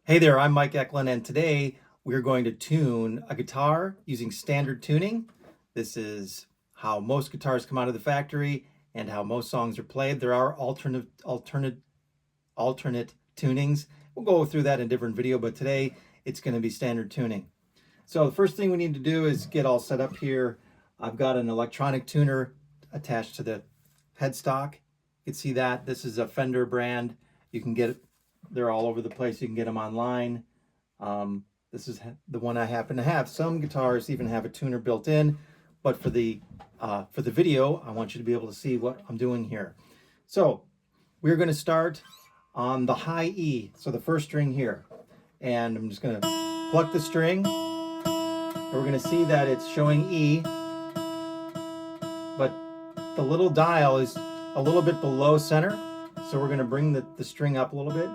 Hey there, I'm Mike Echlin, and today we're going to tune a guitar using standard tuning. This is how most guitars come out of the factory and how most songs are played. There are alternate tunings. We'll go through that in a different video, but today it's going to be standard tuning. So the first thing we need to do is get all set up here. I've got an electronic tuner attached to the headstock. You can see that this is a Fender brand. You can get it. They're all over the place. You can get them online. This is the one I happen to have. Some guitars even have a tuner built in, but for the video, I want you to be able to see what I'm doing here. So we're going to start on the high E, so the first string here, and I'm just going to pluck the string, and we're going to see that it's showing E, but the little dial is a little bit below center, so we're going to bring the string up a little bit.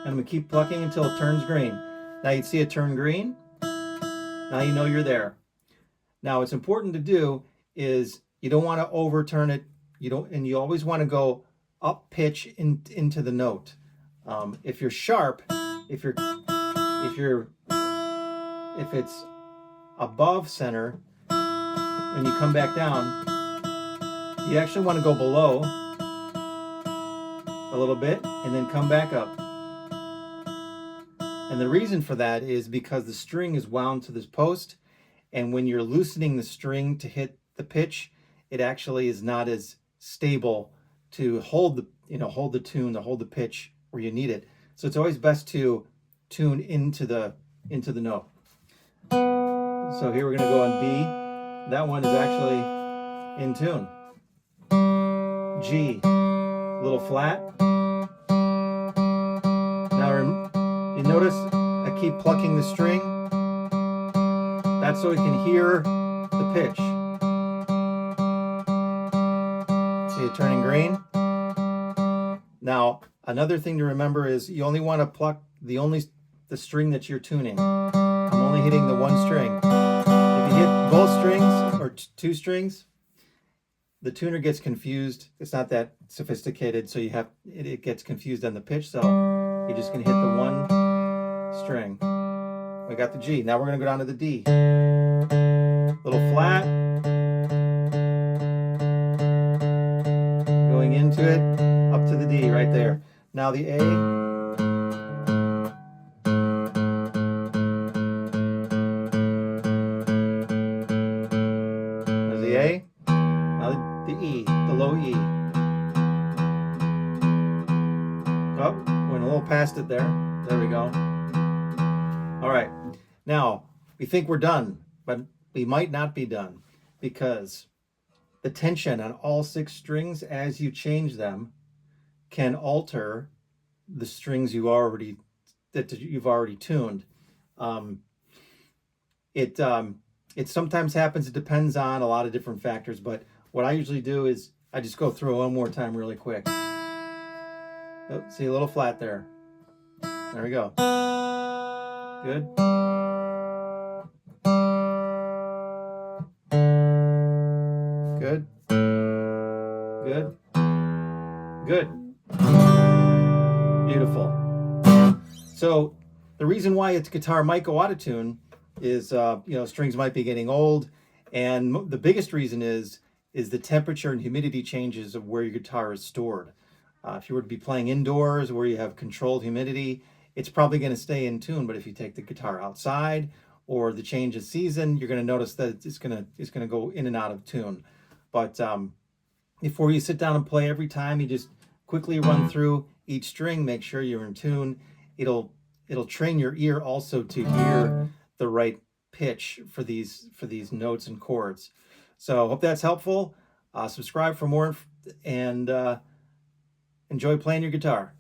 And I'm going to keep plucking until it turns green. Now you'd see it turn green. Now you know you're there. Now what's important to do is you don't want to overturn it. And you always want to go up pitch into the note. If you're sharp, if it's above center, and you come back down, you actually want to go below a little bit and then come back up. And the reason for that is because the string is wound to this post, and when you're loosening the string to hit the pitch, it actually is not as stable to hold the tune, to hold the pitch where you need it. So it's always best to tune into the note. So here we're going to go on B. That one is actually in tune. G, a little flat. Now you notice I keep plucking the string. That's so we can hear the pitch. See it turning green? Now, another thing to remember is you only want to pluck the string that you're tuning. I'm only hitting the one string. If you hit both strings or two strings, the tuner gets confused. It's not that sophisticated, so it gets confused on the pitch. So you're just going to hit the one string. We got the G. Now we're going to go down to the D. Little flat. Going into it, up to the D right there. Now the A. There's the A. Now the E, the low E. Oh, went a little past it there. There we go. All right. Now, we think we're done, but we might not be done because the tension on all 6 strings as you change them can alter the strings you've already tuned. It sometimes happens. It depends on a lot of different factors, but what I usually do is I just go through it one more time really quick. Oh, see a little flat there. There we go. Good. Good. Good. Good. Beautiful. So the reason why its guitar might go out of tune is, strings might be getting old, and the biggest reason is the temperature and humidity changes of where your guitar is stored. If you were to be playing indoors where you have controlled humidity, it's probably going to stay in tune. But if you take the guitar outside or the change of season, you're going to notice that it's going to go in and out of tune. But before you sit down and play every time, you just quickly run through each string, make sure you're in tune. It'll train your ear also to hear the right pitch for these notes and chords. So hope that's helpful. Subscribe for more and enjoy playing your guitar.